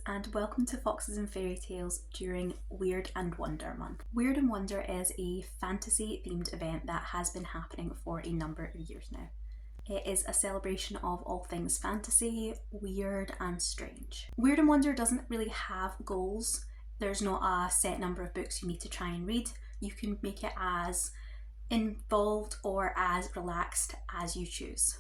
and welcome to Foxes and Fairy Tales during Wyrd and Wonder month. Wyrd and Wonder is a fantasy themed event that has been happening for a number of years now. It is a celebration of all things fantasy, weird and strange. Wyrd and Wonder doesn't really have goals. There's not a set number of books you need to try and read. You can make it as involved or as relaxed as you choose.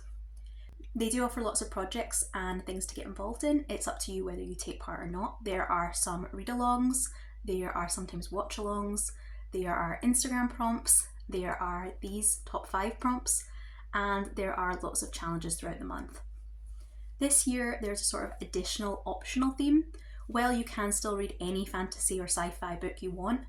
They do offer lots of projects and things to get involved in. It's up to you whether you take part or not. There are some read-alongs, there are sometimes watch-alongs, there are Instagram prompts, there are these top 5 prompts, and there are lots of challenges throughout the month. This year there's a sort of additional optional theme. While you can still read any fantasy or sci-fi book you want,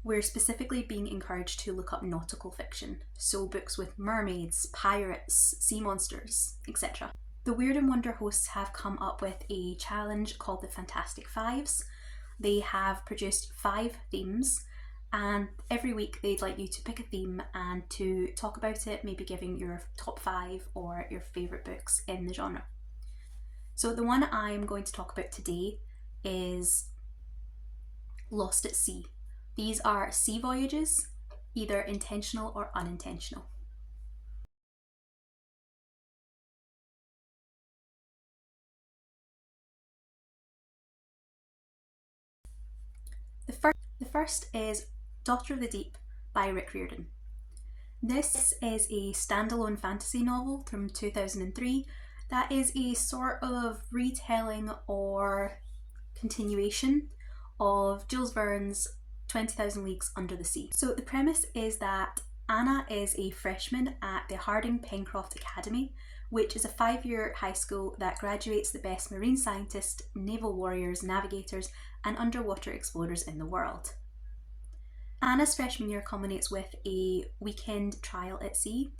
we're specifically being encouraged to look up nautical fiction, so books with mermaids, pirates, sea monsters, etc. The Wyrd and Wonder hosts have come up with a challenge called the Fantastic Fives. They have produced 5 themes, and every week they'd like you to pick a theme and to talk about it, maybe giving your top 5 or your favourite books in the genre. So the one I'm going to talk about today is Lost at Sea. These are sea voyages, either intentional or unintentional. The first is Daughter of the Deep by Rick Riordan. This is a standalone fantasy novel from 2003 that is a sort of retelling or continuation of Jules Verne's 20,000 Leagues Under the Sea. So the premise is that Anna is a freshman at the Harding Pencroft Academy, which is a 5-year high school that graduates the best marine scientists, naval warriors, navigators and underwater explorers in the world. Anna's freshman year culminates with a weekend trial at sea,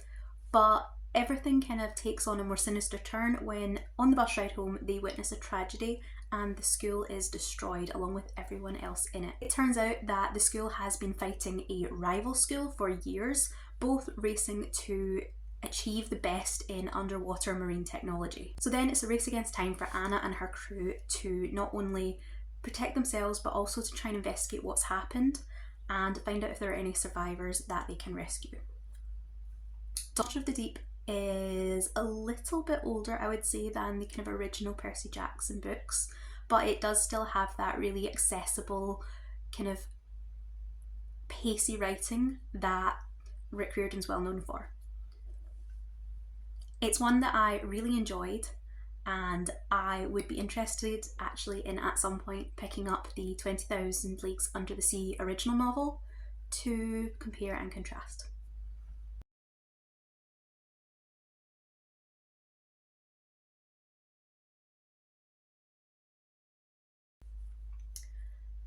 but everything kind of takes on a more sinister turn when on the bus ride home they witness a tragedy and the school is destroyed along with everyone else in it. It turns out that the school has been fighting a rival school for years, both racing to achieve the best in underwater marine technology. So then it's a race against time for Anna and her crew to not only protect themselves but also to try and investigate what's happened and find out if there are any survivors that they can rescue. Daughter of the Deep is a little bit older, I would say, than the kind of original Percy Jackson books, but it does still have that really accessible kind of pacey writing that Rick Riordan's well known for. It's one that I really enjoyed and I would be interested actually in at some point picking up the 20,000 Leagues Under the Sea original novel to compare and contrast.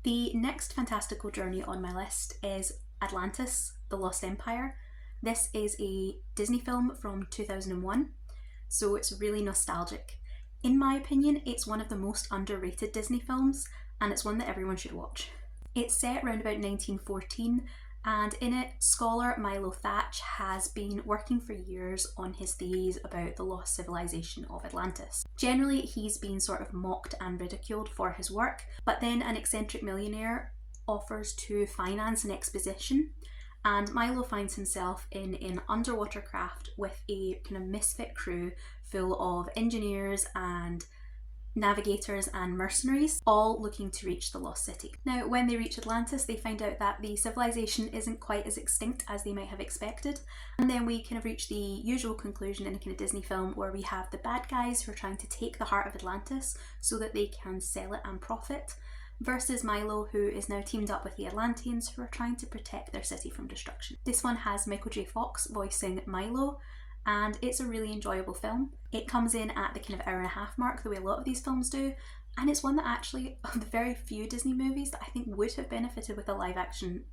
The next fantastical journey on my list is Atlantis, The Lost Empire. This is a Disney film from 2001, so it's really nostalgic. In my opinion, it's one of the most underrated Disney films, and it's one that everyone should watch. It's set around about 1914, and in it, scholar Milo Thatch has been working for years on his theories about the lost civilization of Atlantis. Generally, he's been sort of mocked and ridiculed for his work, but then an eccentric millionaire offers to finance an exposition, and Milo finds himself in an underwater craft with a kind of misfit crew full of engineers and navigators and mercenaries, all looking to reach the lost city. Now, when they reach Atlantis, they find out that the civilization isn't quite as extinct as they might have expected, and then we kind of reach the usual conclusion in a kind of Disney film where we have the bad guys who are trying to take the heart of Atlantis so that they can sell it and profit, versus Milo, who is now teamed up with the Atlanteans who are trying to protect their city from destruction. This one has Michael J. Fox voicing Milo, and it's a really enjoyable film. It comes in at the kind of hour-and-a-half mark, the way a lot of these films do, and it's one that actually, of the very few Disney movies that I think would have benefited with a live action.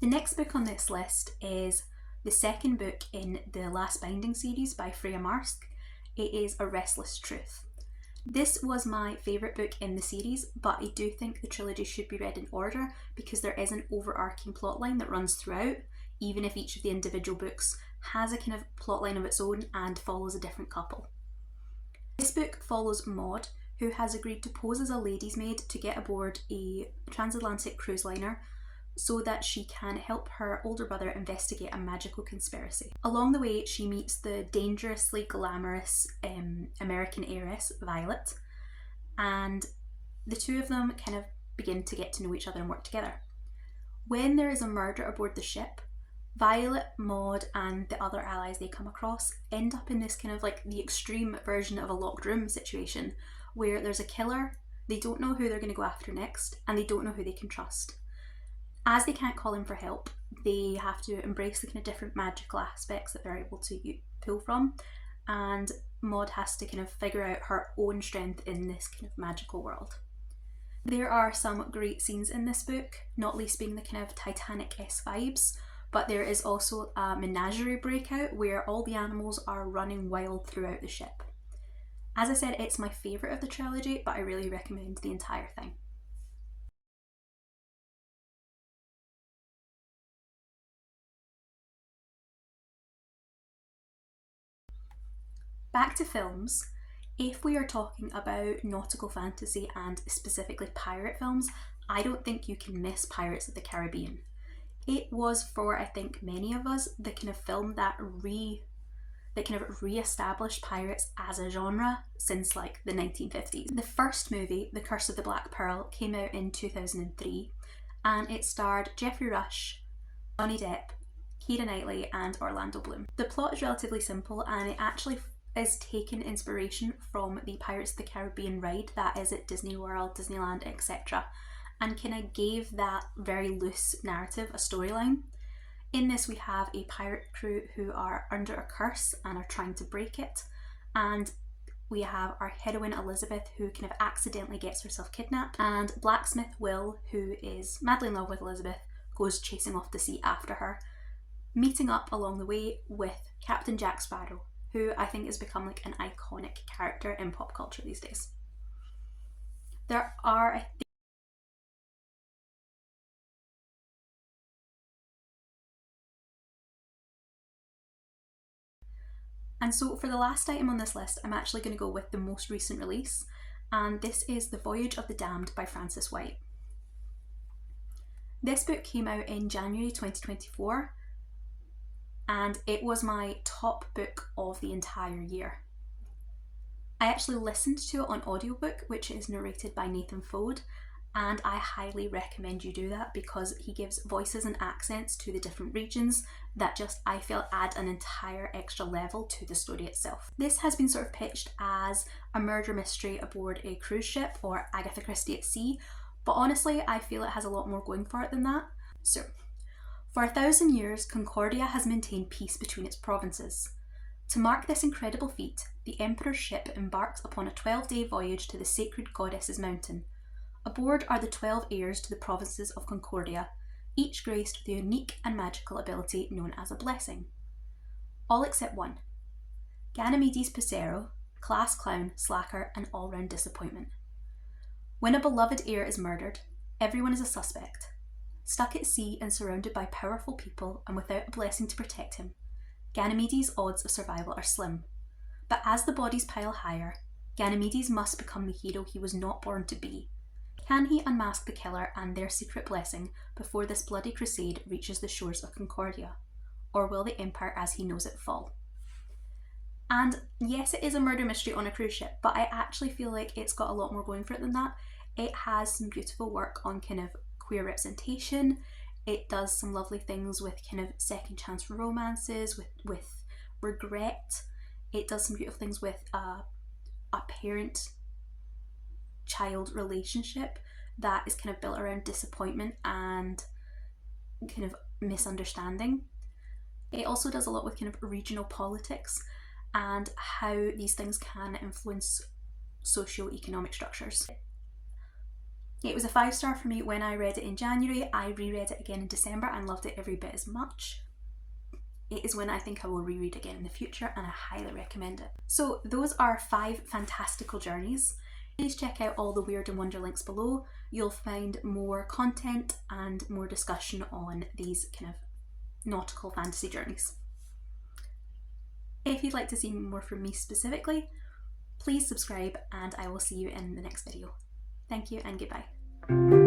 The next book on this list is the second book in the Last Binding series by Freya Marske. It is A Restless Truth. This was my favourite book in the series, but I do think the trilogy should be read in order because there is an overarching plotline that runs throughout. even if each of the individual books has a kind of plotline of its own and follows a different couple. This book follows Maud, who has agreed to pose as a lady's maid to get aboard a transatlantic cruise liner so that she can help her older brother investigate a magical conspiracy. Along the way, she meets the dangerously glamorous American heiress, Violet, and the two of them kind of begin to get to know each other and work together. When there is a murder aboard the ship, Violet, Maud, and the other allies they come across end up in this kind of like the extreme version of a locked room situation where there's a killer, they don't know who they're going to go after next, and they don't know who they can trust. As they can't call in for help, they have to embrace the kind of different magical aspects that they're able to pull from, and Maud has to kind of figure out her own strength in this kind of magical world. There are some great scenes in this book, not least being the kind of Titanic-esque vibes, but there is also a menagerie breakout where all the animals are running wild throughout the ship. As I said, it's my favourite of the trilogy, but I really recommend the entire thing. Back to films. If we are talking about nautical fantasy and specifically pirate films, I don't think you can miss Pirates of the Caribbean. It was, for I think many of us, the kind of film that re-established pirates as a genre since like the 1950s. The first movie, The Curse of the Black Pearl, came out in 2003 and it starred Geoffrey Rush, Johnny Depp, Keira Knightley and Orlando Bloom. The plot is relatively simple and it actually is taken inspiration from the Pirates of the Caribbean ride that is at Disney World, Disneyland, etc. and kind of gave that very loose narrative a storyline. In this we have a pirate crew who are under a curse and are trying to break it, and we have our heroine Elizabeth who kind of accidentally gets herself kidnapped, and blacksmith Will, who is madly in love with Elizabeth, goes chasing off the sea after her, meeting up along the way with Captain Jack Sparrow, who I think has become like an iconic character in pop culture these days. There are, and so for the last item on this list, I'm actually going to go with the most recent release, and this is The Voyage of the Damned by Frances White. This book came out in January 2024, and it was my top book of the entire year. I actually listened to it on audiobook, which is narrated by Nathan Fode, and I highly recommend you do that because he gives voices and accents to the different regions that just, I feel, add an entire extra level to the story itself. This has been sort of pitched as a murder mystery aboard a cruise ship or Agatha Christie at sea, but honestly I feel it has a lot more going for it than that. So, for 1,000 years, Concordia has maintained peace between its provinces. To mark this incredible feat, the Emperor's ship embarks upon a 12-day voyage to the sacred goddess's mountain. Aboard are the 12 heirs to the provinces of Concordia, each graced with a unique and magical ability known as a blessing. All except one. Ganymedes Pissarro, class clown, slacker, and all-round disappointment. When a beloved heir is murdered, everyone is a suspect. Stuck at sea and surrounded by powerful people and without a blessing to protect him, Ganymedes' odds of survival are slim. But as the bodies pile higher, Ganymedes must become the hero he was not born to be. Can he unmask the killer and their secret blessing before this bloody crusade reaches the shores of Concordia? Or will the Empire as he knows it fall? And yes, it is a murder mystery on a cruise ship, but I actually feel like it's got a lot more going for it than that. It has some beautiful work on kind of queer representation. It does some lovely things with kind of second chance romances, with regret. It does some beautiful things with a parent-child relationship that is kind of built around disappointment and kind of misunderstanding. It also does a lot with kind of regional politics and how these things can influence socio-economic structures. It was a 5-star for me when I read it in January. I reread it again in December and loved it every bit as much. It is one I think I will reread again in the future and I highly recommend it. So those are 5 fantastical journeys. Please check out all the Wyrd and Wonder links below. You'll find more content and more discussion on these kind of nautical fantasy journeys. If you'd like to see more from me specifically, please subscribe and I will see you in the next video. Thank you and goodbye.